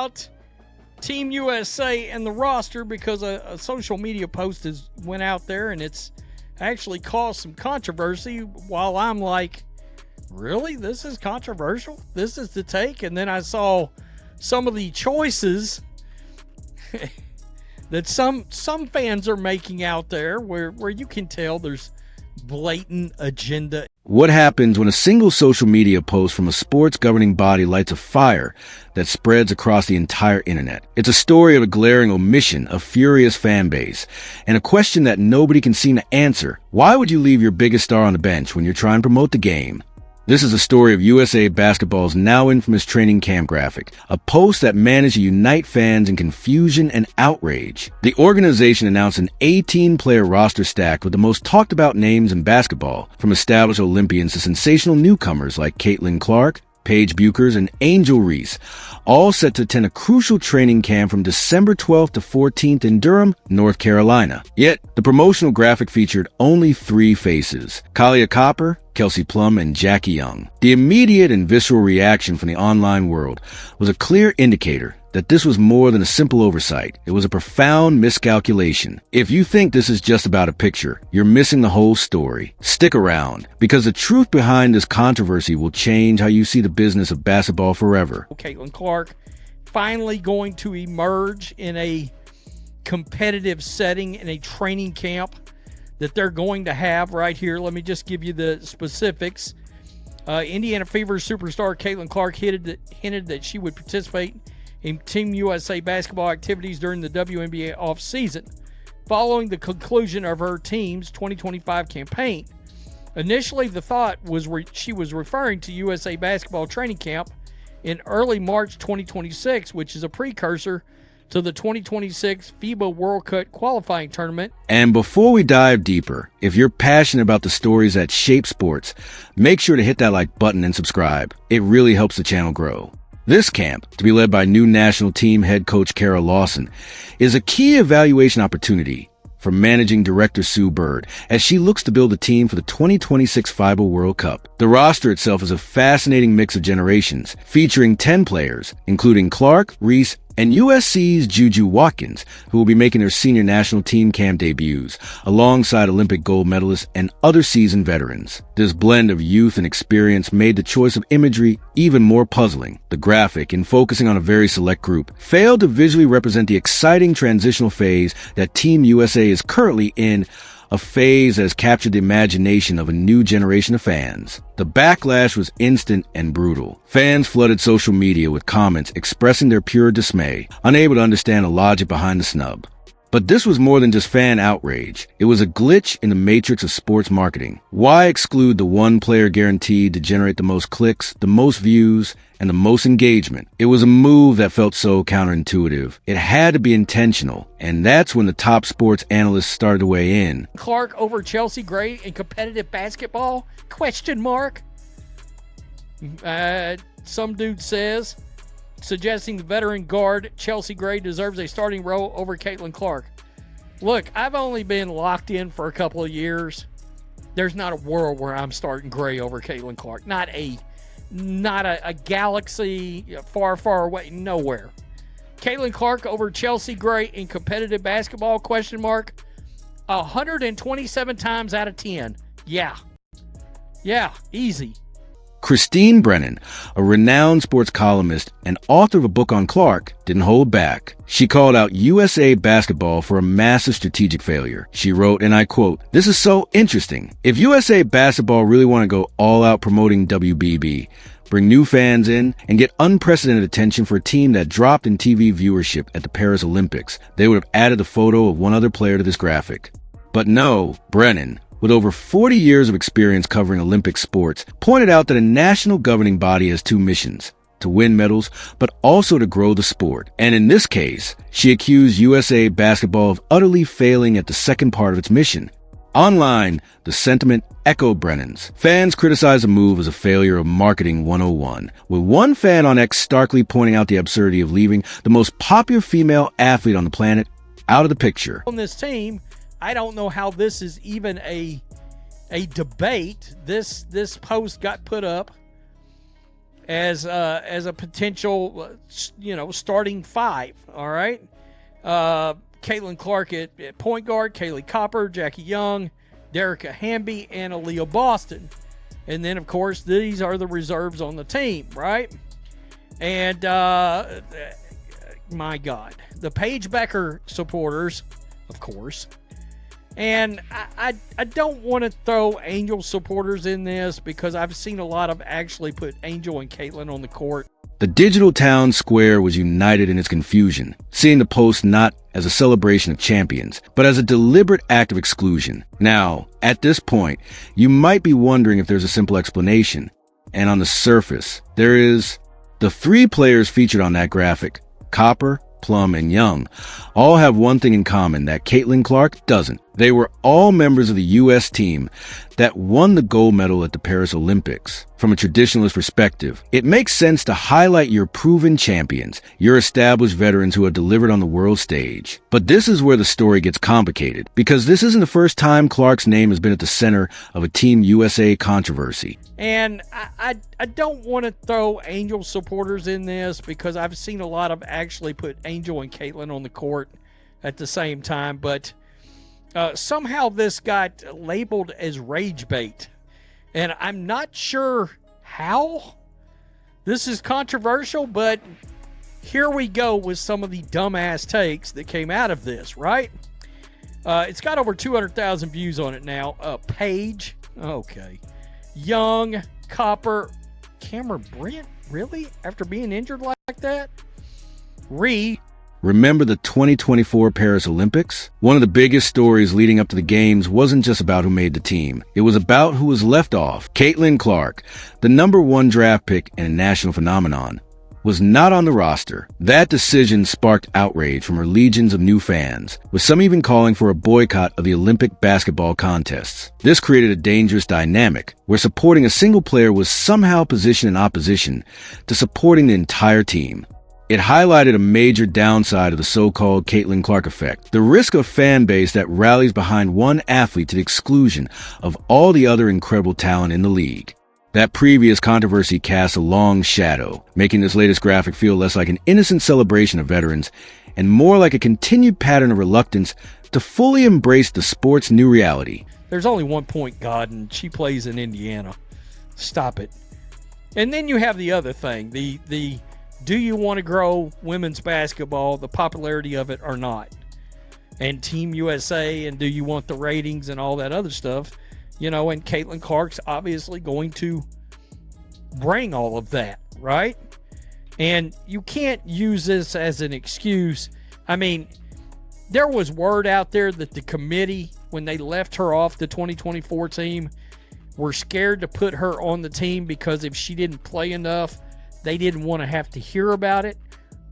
Out Team USA and the roster because a social media post went out there and it's actually caused some controversy. While I'm like, really? This is controversial? This is the take? And then I saw some of the choices that some fans are making out there where you can tell there's blatant agenda. What happens when a single social media post from a sports governing body lights a fire that spreads across the entire internet? It's a story of a glaring omission, a furious fan base, and a question that nobody can seem to answer. Why would you leave your biggest star on the bench when you're trying to promote the game? This is a story of USA Basketball's now infamous training camp graphic, a post that managed to unite fans in confusion and outrage. The organization announced an 18-player roster stacked with the most talked about names in basketball, from established Olympians to sensational newcomers like Caitlin Clark, Paige Buchers, and Angel Reese, all set to attend a crucial training camp from December 12th to 14th in Durham, North Carolina. Yet, the promotional graphic featured only 3 faces: Kalia Copper, Kelsey Plum, and Jackie Young. The immediate and visceral reaction from the online world was a clear indicator that this was more than a simple oversight. It was a profound miscalculation. If you think this is just about a picture, you're missing the whole story. Stick around, because the truth behind this controversy will change how you see the business of basketball forever. Caitlin Clark finally going to emerge in a competitive setting in a training camp that they're going to have right here. Let me just give you the specifics. Indiana Fever superstar Caitlin Clark hinted that she would participate in Team USA basketball activities during the WNBA offseason, following the conclusion of her team's 2025 campaign. Initially, the thought was she was referring to USA basketball training camp in early March 2026, which is a precursor to the 2026 FIBA World Cup qualifying tournament. And before we dive deeper, if you're passionate about the stories that shape sports, make sure to hit that like button and subscribe. It really helps the channel grow. This camp, to be led by new national team head coach Lawson, is a key evaluation opportunity for managing director Sue Bird as she looks to build a team for the 2026 FIBA World Cup. The roster itself is a fascinating mix of generations, featuring 10 players, including Clark, Reese, and USC's Juju Watkins, who will be making their senior national team camp debuts, alongside Olympic gold medalists and other seasoned veterans. This blend of youth and experience made the choice of imagery even more puzzling. The graphic, in focusing on a very select group, failed to visually represent the exciting transitional phase that Team USA is currently in, a phase that has captured the imagination of a new generation of fans. The backlash was instant and brutal. Fans flooded social media with comments expressing their pure dismay, unable to understand the logic behind the snub. But this was more than just fan outrage. It was a glitch in the matrix of sports marketing. Why exclude the one player guaranteed to generate the most clicks, the most views, and the most engagement? It was a move that felt so counterintuitive. It had to be intentional, and that's when the top sports analysts started to weigh in. Clark over Chelsea Gray in competitive basketball? Question mark. Some dude says, suggesting the veteran guard Chelsea Gray deserves a starting role over Caitlin Clark. Look, I've only been locked in for a couple of years. There's not a world where I'm starting Gray over Caitlin Clark. Not a galaxy far, far away. Nowhere. Caitlin Clark over Chelsea Gray in competitive basketball? Question mark. 127 times out of 10. Yeah, easy. Christine Brennan, a renowned sports columnist and author of a book on Clark, didn't hold back. She called out USA Basketball for a massive strategic failure. She wrote, and I quote, "This is so interesting. If USA Basketball really want to go all out promoting WBB, bring new fans in, and get unprecedented attention for a team that dropped in TV viewership at the Paris Olympics, they would have added a photo of one other player to this graphic." But no, Brennan, with over 40 years of experience covering Olympic sports, pointed out that a national governing body has 2 missions: to win medals, but also to grow the sport. And in this case, she accused USA Basketball of utterly failing at the second part of its mission. Online, the sentiment echoed Brennan's. Fans criticized the move as a failure of marketing 101, with one fan on X starkly pointing out the absurdity of leaving the most popular female athlete on the planet out of the picture. On this team, I don't know how this is even a debate. This post got put up, as a potential, starting five. All right. Caitlin Clark at point guard, Kaylee Copper, Jackie Young, Derica Hamby, and Aaliyah Boston. And then, of course, these are the reserves on the team, right? And, my God, the Paige Becker supporters, of course. And I don't want to throw Angel supporters in this because I've seen a lot of actually put Angel and Caitlin on the court. The digital town square was united in its confusion, seeing the post not as a celebration of champions, but as a deliberate act of exclusion. Now, at this point, you might be wondering if there's a simple explanation. And on the surface, there is. The three players featured on that graphic, Copper, Plum, and Young, all have one thing in common that Caitlin Clark doesn't. They were all members of the U.S. team that won the gold medal at the Paris Olympics. From a traditionalist perspective, it makes sense to highlight your proven champions, your established veterans who have delivered on the world stage. But this is where the story gets complicated, because this isn't the first time Clark's name has been at the center of a Team USA controversy. And I don't want to throw Angel supporters in this because I've seen a lot of actually put Angel and Caitlin on the court at the same time, but somehow this got labeled as rage bait. And I'm not sure how this is controversial, but here we go with some of the dumbass takes that came out of this, right? It's got over 200,000 views on it now. Paige, okay. Young, Copper, Cameron Brent, really? After being injured like that? Remember the 2024 Paris Olympics? One of the biggest stories leading up to the games wasn't just about who made the team. It was about who was left off. Caitlin Clark, the #1 draft pick and a national phenomenon, was not on the roster. That decision sparked outrage from her legions of new fans, with some even calling for a boycott of the Olympic basketball contests. This created a dangerous dynamic, where supporting a single player was somehow positioned in opposition to supporting the entire team. It highlighted a major downside of the so-called Caitlin Clark effect, the risk of a fan base that rallies behind one athlete to the exclusion of all the other incredible talent in the league. That previous controversy casts a long shadow, making this latest graphic feel less like an innocent celebration of veterans and more like a continued pattern of reluctance to fully embrace the sport's new reality. There's only one point guard, and she plays in Indiana. Stop it. And then you have the other thing, the do you want to grow women's basketball, the popularity of it or not? And Team USA, and do you want the ratings and all that other stuff? And Caitlin Clark's obviously going to bring all of that, right? And you can't use this as an excuse. I mean, there was word out there that the committee, when they left her off the 2024 team, were scared to put her on the team because if she didn't play enough, they didn't want to have to hear about it.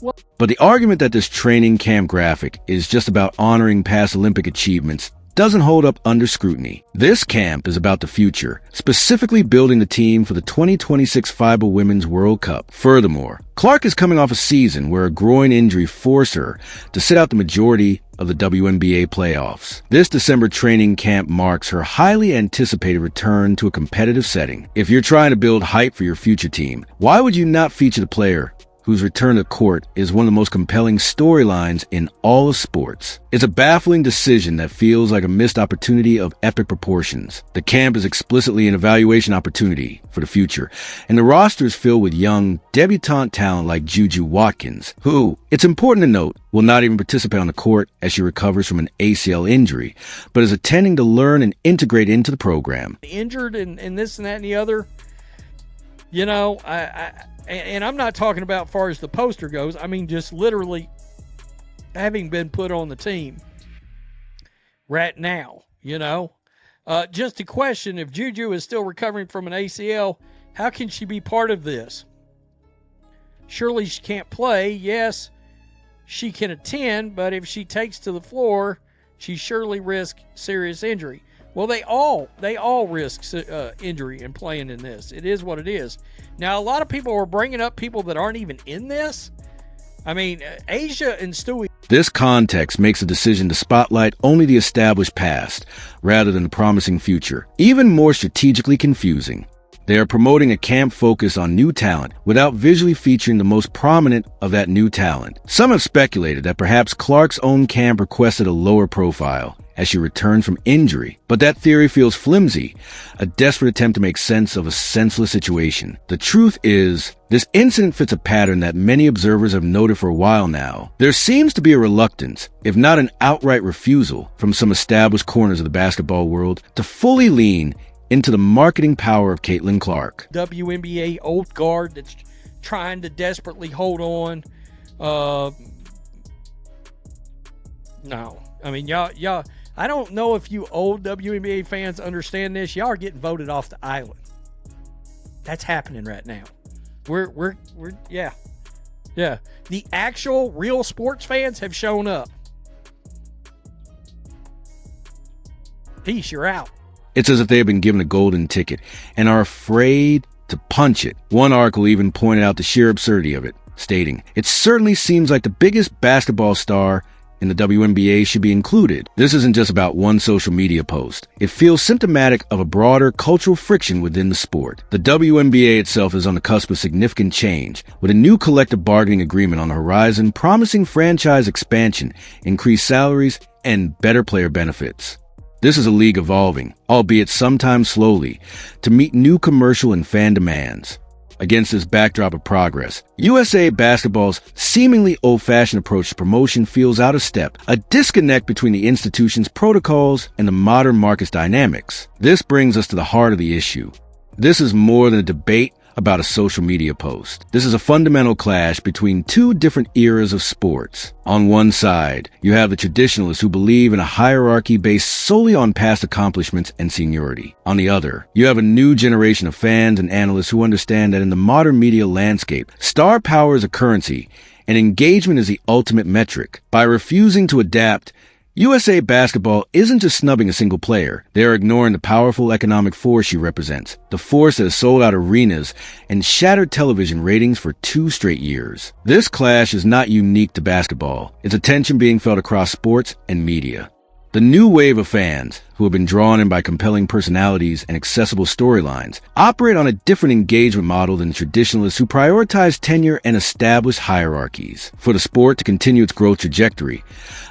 Well, but the argument that this training camp graphic is just about honoring past Olympic achievements doesn't hold up under scrutiny. This camp is about the future, specifically building the team for the 2026 FIBA Women's World Cup. Furthermore, Clark is coming off a season where a groin injury forced her to sit out the majority of the WNBA playoffs. This December training camp marks her highly anticipated return to a competitive setting. If you're trying to build hype for your future team, why would you not feature the player whose return to court is one of the most compelling storylines in all of sports? It's a baffling decision that feels like a missed opportunity of epic proportions. The camp is explicitly an evaluation opportunity for the future, and the roster is filled with young, debutante talent like Juju Watkins, who, it's important to note, will not even participate on the court as she recovers from an ACL injury, but is attending to learn and integrate into the program. Injured and this and that and the other, and I'm not talking about far as the poster goes. I mean, just literally having been put on the team right now, just a question, if Juju is still recovering from an ACL, how can she be part of this? Surely she can't play. Yes, she can attend, but if she takes to the floor, she surely risks serious injury. Well, they all risk injury in playing in this. It is what it is. Now, a lot of people are bringing up people that aren't even in this. I mean, Asia and Stewie. This context makes the decision to spotlight only the established past rather than the promising future even more strategically confusing. They are promoting a camp focus on new talent without visually featuring the most prominent of that new talent. Some have speculated that perhaps Clark's own camp requested a lower profile as she returned from injury, but that theory feels flimsy, a desperate attempt to make sense of a senseless situation. The truth is, this incident fits a pattern that many observers have noted for a while now. There seems to be a reluctance, if not an outright refusal, from some established corners of the basketball world to fully lean into the marketing power of Caitlin Clark. WNBA old guard that's trying to desperately hold on. No. I mean, y'all, I don't know if you old WNBA fans understand this. Y'all are getting voted off the island. That's happening right now. We're yeah. The actual real sports fans have shown up. Peace, you're out. It's as if they have been given a golden ticket and are afraid to punch it. One article even pointed out the sheer absurdity of it, stating, "It certainly seems like the biggest basketball star in the WNBA should be included. This isn't just about one social media post. It feels symptomatic of a broader cultural friction within the sport." The WNBA itself is on the cusp of significant change, with a new collective bargaining agreement on the horizon promising franchise expansion, increased salaries, and better player benefits. This is a league evolving, albeit sometimes slowly, to meet new commercial and fan demands. Against this backdrop of progress, USA Basketball's seemingly old-fashioned approach to promotion feels out of step, a disconnect between the institution's protocols and the modern market's dynamics. This brings us to the heart of the issue. This is more than a debate about a social media post. This is a fundamental clash between two different eras of sports. On one side, you have the traditionalists who believe in a hierarchy based solely on past accomplishments and seniority. On the other, you have a new generation of fans and analysts who understand that in the modern media landscape, star power is a currency and engagement is the ultimate metric. By refusing to adapt, USA Basketball isn't just snubbing a single player. They are ignoring the powerful economic force she represents, the force that has sold out arenas and shattered television ratings for 2 straight years. This clash is not unique to basketball. It's a tension being felt across sports and media. The new wave of fans, who have been drawn in by compelling personalities and accessible storylines, operate on a different engagement model than the traditionalists who prioritize tenure and established hierarchies. For the sport to continue its growth trajectory,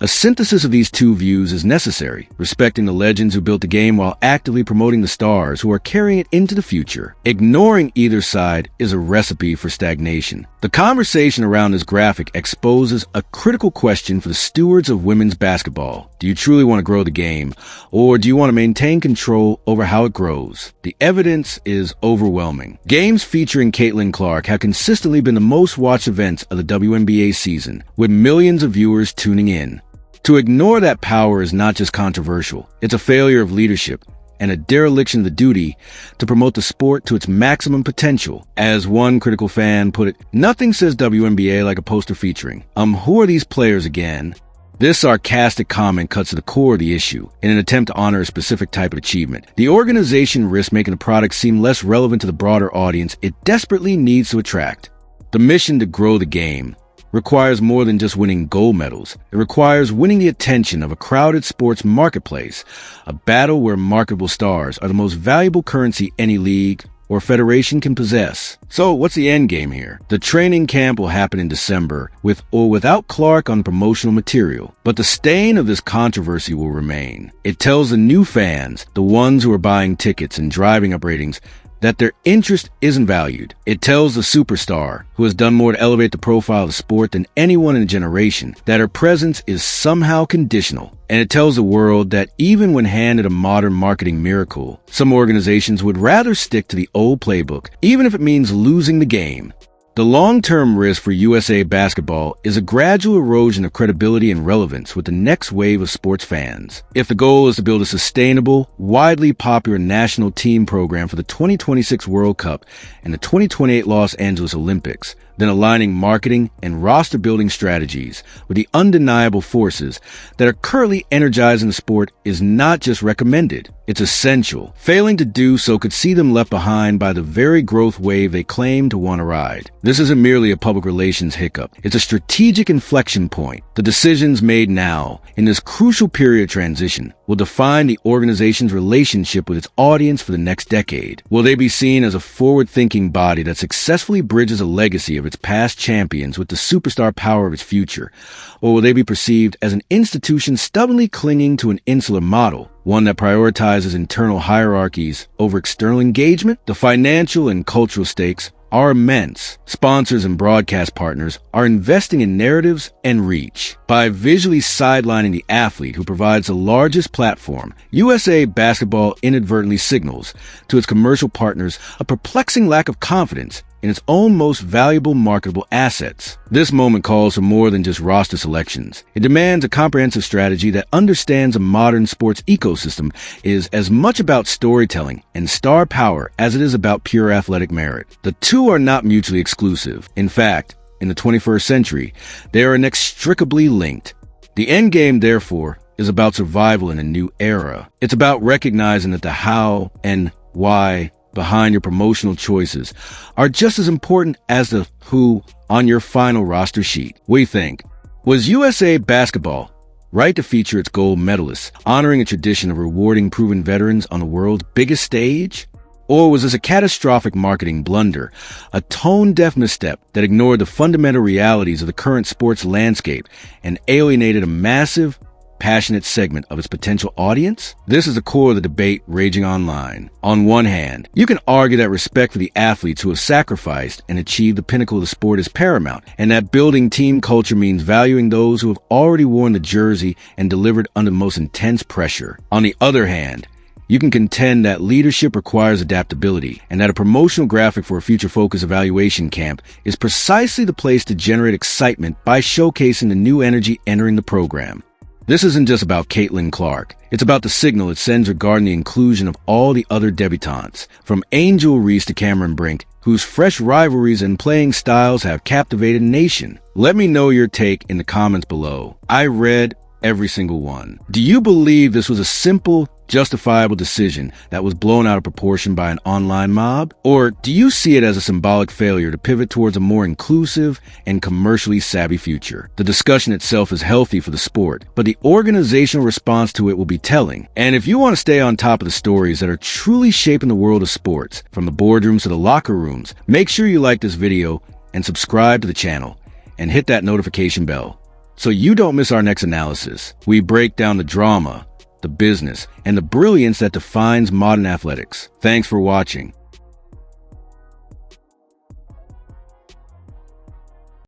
a synthesis of these two views is necessary, respecting the legends who built the game while actively promoting the stars who are carrying it into the future. Ignoring either side is a recipe for stagnation. The conversation around this graphic exposes a critical question for the stewards of women's basketball. Do you truly want to grow the game, or do you want to maintain control over how it grows? The evidence is overwhelming. Games featuring Caitlin Clark have consistently been the most watched events of the WNBA season, with millions of viewers tuning in. To ignore that power is not just controversial, it's a failure of leadership and a dereliction of the duty to promote the sport to its maximum potential. As one critical fan put it, nothing says WNBA like a poster featuring, who are these players again? This sarcastic comment cuts to the core of the issue. In an attempt to honor a specific type of achievement, the organization risks making the product seem less relevant to the broader audience it desperately needs to attract. The mission to grow the game requires more than just winning gold medals. It requires winning the attention of a crowded sports marketplace, a battle where marketable stars are the most valuable currency any league or federation can possess. So what's the end game here? The training camp will happen in December, with or without Clark on promotional material, but the stain of this controversy will remain. It tells the new fans, the ones who are buying tickets and driving up ratings, that their interest isn't valued. It tells the superstar, who has done more to elevate the profile of the sport than anyone in a generation, that her presence is somehow conditional. And it tells the world that even when handed a modern marketing miracle, some organizations would rather stick to the old playbook, even if it means losing the game. The long-term risk for USA Basketball is a gradual erosion of credibility and relevance with the next wave of sports fans. If the goal is to build a sustainable, widely popular national team program for the 2026 World Cup and the 2028 Los Angeles Olympics, then aligning marketing and roster-building strategies with the undeniable forces that are currently energizing the sport is not just recommended, it's essential. Failing to do so could see them left behind by the very growth wave they claim to want to ride. This isn't merely a public relations hiccup. It's a strategic inflection point. The decisions made now, in this crucial period of transition, will define the organization's relationship with its audience for the next decade. Will they be seen as a forward-thinking body that successfully bridges a legacy of its past champions with the superstar power of its future? Or will they be perceived as an institution stubbornly clinging to an insular model, one that prioritizes internal hierarchies over external engagement? The financial and cultural stakes are immense. Sponsors and broadcast partners are investing in narratives and reach. By visually sidelining the athlete who provides the largest platform, USA Basketball inadvertently signals to its commercial partners a perplexing lack of confidence in its own most valuable marketable assets. This moment calls for more than just roster selections. It demands a comprehensive strategy that understands a modern sports ecosystem is as much about storytelling and star power as it is about pure athletic merit. The two are not mutually exclusive. In fact, in the 21st century, they are inextricably linked. The end game, therefore, is about survival in a new era. It's about recognizing that the how and why behind your promotional choices are just as important as the who on your final roster sheet. What do you think? Was USA Basketball right to feature its gold medalists, honoring a tradition of rewarding proven veterans on the world's biggest stage? Or was this a catastrophic marketing blunder, a tone-deaf misstep that ignored the fundamental realities of the current sports landscape and alienated a massive, passionate segment of its potential audience? This is the core of the debate raging online. On one hand, you can argue that respect for the athletes who have sacrificed and achieved the pinnacle of the sport is paramount, and that building team culture means valuing those who have already worn the jersey and delivered under the most intense pressure. On the other hand, you can contend that leadership requires adaptability, and that a promotional graphic for a future-focused evaluation camp is precisely the place to generate excitement by showcasing the new energy entering the program. This isn't just about Caitlin Clark. It's about the signal it sends regarding the inclusion of all the other debutantes, from Angel Reese to Cameron Brink, whose fresh rivalries and playing styles have captivated a nation. Let me know your take in the comments below. I read every single one. Do you believe this was a simple, justifiable decision that was blown out of proportion by an online mob? Or do you see it as a symbolic failure to pivot towards a more inclusive and commercially savvy future? The discussion itself is healthy for the sport, but the organizational response to it will be telling. And if you want to stay on top of the stories that are truly shaping the world of sports, from the boardrooms to the locker rooms, make sure you like this video and subscribe to the channel and hit that notification bell so you don't miss our next analysis. We break down the drama, the business, and the brilliance that defines modern athletics. Thanks for watching.